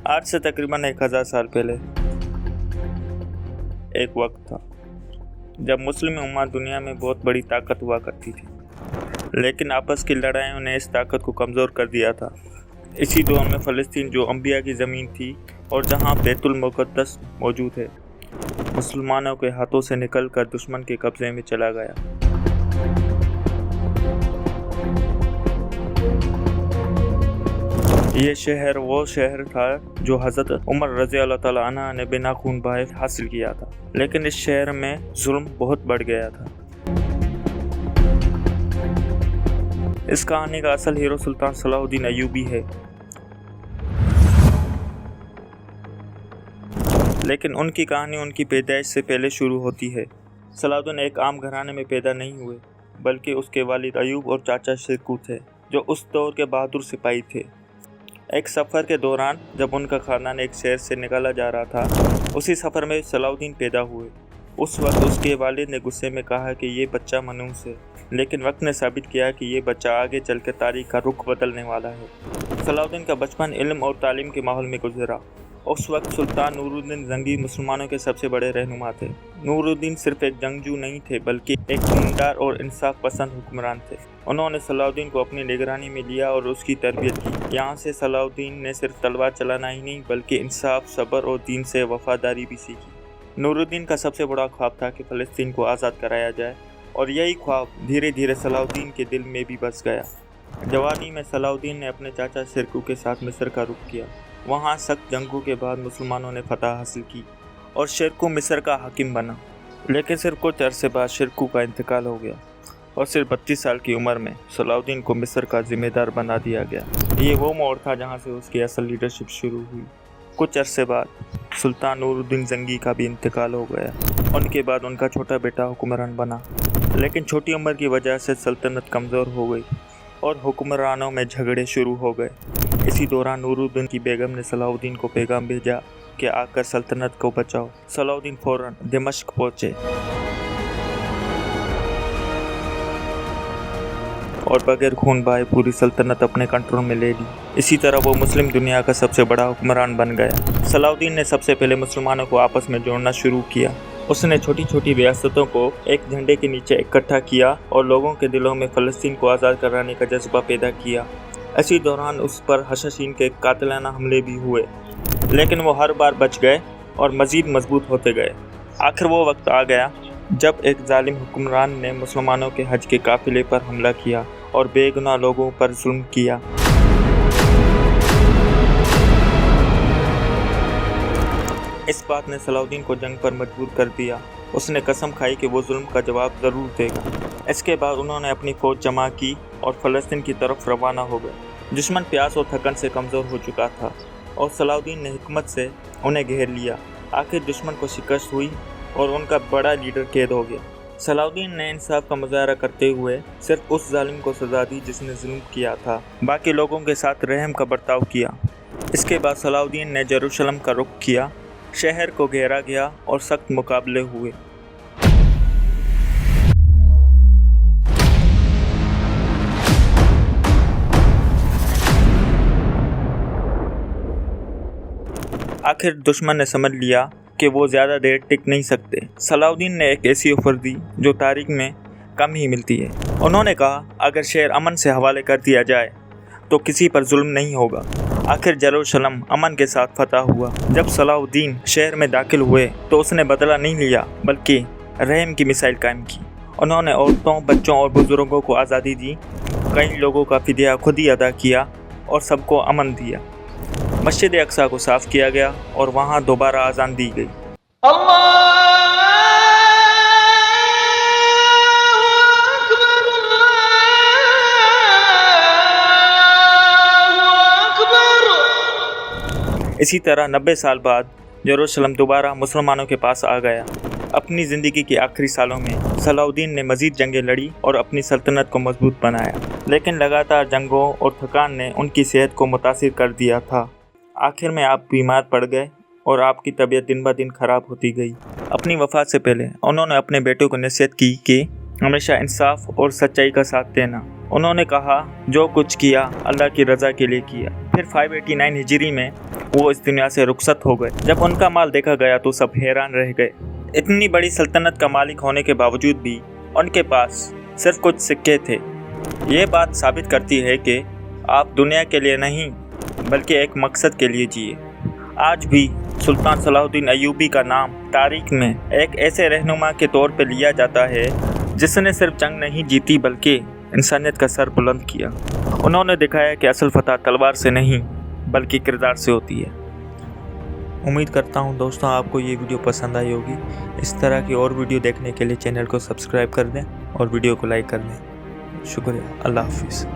आज से तकरीबन 1000 साल पहले एक वक्त था जब मुस्लिम उम्मा दुनिया में बहुत बड़ी ताकत हुआ करती थी, लेकिन आपस की लड़ाइयों ने इस ताकत को कमज़ोर कर दिया था। इसी दौर में फ़लस्तीन, जो अंबिया की ज़मीन थी और जहां बैतुल मुक़द्दस मौजूद है, मुसलमानों के हाथों से निकलकर दुश्मन के कब्ज़े में चला गया। ये शहर वो शहर था जो हज़रत उमर रज़ी अल्लाह ताला अन्हा ने बिना खून बहाए हासिल किया था, लेकिन इस शहर में जुल्म बहुत बढ़ गया था। इस कहानी का असल हीरो सुल्तान सलाहुद्दीन अय्यूबी है, लेकिन उनकी कहानी उनकी पैदाइश से पहले शुरू होती है। सलाहुद्दीन एक आम घराने में पैदा नहीं हुए, बल्कि उसके वालिद अय्यूब और चाचा शिरकू थे, जो उस दौर के बहादुर सिपाही थे। एक सफ़र के दौरान जब उनका खानदान एक शहर से निकाला जा रहा था, उसी सफ़र में सलाहुद्दीन पैदा हुए। उस वक्त उसके वालिद ने गुस्से में कहा कि ये बच्चा मनहूस है, लेकिन वक्त ने साबित किया कि ये बच्चा आगे चलकर तारीख का रुख बदलने वाला है। सलाहुद्दीन का बचपन इल्म और तालीम के माहौल में गुजरा। उस वक्त सुल्तान नूरुद्दीन जंगी मुसलमानों के सबसे बड़े रहनुमा थे। नूरुद्दीन सिर्फ एक जंगजू नहीं थे, बल्कि एक दीनदार और इंसाफ पसंद हुक्मरान थे। उन्होंने सलाहुद्दीन को अपनी निगरानी में लिया और उसकी तरबियत की। यहाँ से सलाहुद्दीन ने सिर्फ तलवार चलाना ही नहीं, बल्कि इंसाफ, सब्र और दीन से वफादारी भी सीखी। नूरुद्दीन का सबसे बड़ा ख्वाब था कि फ़लस्तीन को आज़ाद कराया जाए, और यही ख्वाब धीरे धीरे सलाहुद्दीन के दिल में भी बस गया। जवानी में सलाहुद्दीन ने अपने चाचा शिरकू के साथ मिस्र का रुख किया। वहाँ सख्त जंगों के बाद मुसलमानों ने फतह हासिल की और शिरकू मिस्र का हाकिम बना। लेकिन सिर्फ कुछ अरसे बाद शिरकू का इंतकाल हो गया और सिर्फ 32 साल की उम्र में सलाहुद्दीन को मिस्र का ज़िम्मेदार बना दिया गया। ये वो मोड़ था जहाँ से उसकी असल लीडरशिप शुरू हुई। कुछ अरसे बाद सुल्तान नूरुद्दीन जंगी का भी इंतकाल हो गया। उनके बाद उनका छोटा बेटा हुक्मरान बना, लेकिन छोटी उम्र की वजह से सल्तनत कमज़ोर हो गई और हुक्मरानों में झगड़े शुरू हो गए। इसी दौरान नूरुद्दीन की बेगम ने सलाहुद्दीन को पैगाम भेजा कि आकर सल्तनत को बचाओ। सलाहुद्दीन फौरन दिमश्क पहुँचे और बगैर खून बहाए पूरी सल्तनत अपने कंट्रोल में ले ली। इसी तरह वो मुस्लिम दुनिया का सबसे बड़ा हुक्मरान बन गया। सलाहुद्दीन ने सबसे पहले मुसलमानों को आपस में जोड़ना शुरू किया। उसने छोटी छोटी रियासतों को एक झंडे के नीचे इकट्ठा किया और लोगों के दिलों में फ़लस्तीन को आज़ाद कराने का जज्बा पैदा किया। इसी दौरान उस पर हशाशीन के कातिलाना हमले भी हुए, लेकिन वो हर बार बच गए और मज़ीद मजबूत होते गए। आखिर वो वक्त आ गया जब एक जालिम हुक्मरान ने मुसलमानों के हज के काफ़िले पर हमला किया और बेगुनाह लोगों पर जुल्म किया। इस बात ने सलाहुद्दीन को जंग पर मजबूर कर दिया। उसने कसम खाई कि वो जुल्म का जवाब ज़रूर देगा। इसके बाद उन्होंने अपनी फ़ौज जमा की और फ़लस्तीन की तरफ रवाना हो गए। दुश्मन प्यास और थकन से कमज़ोर हो चुका था और सलाहुद्दीन ने हिकमत से उन्हें घेर लिया। आखिर दुश्मन को शिकस्त हुई और उनका बड़ा लीडर कैद हो गया। सलाहुद्दीन ने इंसाफ का मुजाहरा करते हुए सिर्फ उस जालिम को सज़ा दी जिसने जुल्म किया था, बाकी लोगों के साथ रहम का बर्ताव किया। इसके बाद सलाहुद्दीन ने यरूशलेम का रुख किया। शहर को घेरा गया और सख्त मुकाबले हुए। आखिर दुश्मन ने समझ लिया कि वो ज़्यादा देर टिक नहीं सकते। सलाहुद्दीन ने एक ऐसी ऑफर दी जो तारीख में कम ही मिलती है। उन्होंने कहा, अगर शहर अमन से हवाले कर दिया जाए तो किसी पर जुल्म नहीं होगा। आखिर यरूशलेम अमन के साथ फतह हुआ। जब सलाहुद्दीन शहर में दाखिल हुए तो उसने बदला नहीं लिया, बल्कि रहम की मिसाइल कायम की। उन्होंने औरतों, बच्चों और बुजुर्गों को आज़ादी दी। कई लोगों का फिदिया खुद ही अदा किया और सबको अमन दिया। मस्जिद अक्सा को साफ़ किया गया और वहाँ दोबारा अज़ान दी गई। इसी तरह 90 साल बाद यरूशलेम दोबारा मुसलमानों के पास आ गया। अपनी ज़िंदगी के आखिरी सालों में सलाहुद्दीन ने मज़ीद जंगें लड़ी और अपनी सल्तनत को मजबूत बनाया, लेकिन लगातार जंगों और थकान ने उनकी सेहत को मुतासिर कर दिया था। आखिर में आप बीमार पड़ गए और आपकी तबीयत दिन ब दिन ख़राब होती गई। अपनी वफ़ात से पहले उन्होंने अपने बेटे को नसीहत की कि हमेशा इंसाफ और सच्चाई का साथ देना। उन्होंने कहा, जो कुछ किया अल्लाह की रज़ा के लिए किया। फिर 589 हिजरी में वो इस दुनिया से रुखसत हो गए। जब उनका माल देखा गया तो सब हैरान रह गए। इतनी बड़ी सल्तनत का मालिक होने के बावजूद भी उनके पास सिर्फ कुछ सिक्के थे। ये बात साबित करती है कि आप दुनिया के लिए नहीं बल्कि एक मकसद के लिए जिए। आज भी सुल्तान सलाहुद्दीन अय्यूबी का नाम तारीख में एक ऐसे रहनुमा के तौर पर लिया जाता है जिसने सिर्फ जंग नहीं जीती बल्कि इंसानियत का सर बुलंद किया। उन्होंने दिखाया कि असल फतह तलवार से नहीं बल्कि किरदार से होती है। उम्मीद करता हूँ दोस्तों आपको ये वीडियो पसंद आई होगी। इस तरह की और वीडियो देखने के लिए चैनल को सब्सक्राइब कर दें और वीडियो को लाइक कर दें। शुक्रिया। अल्लाह हाफिज़।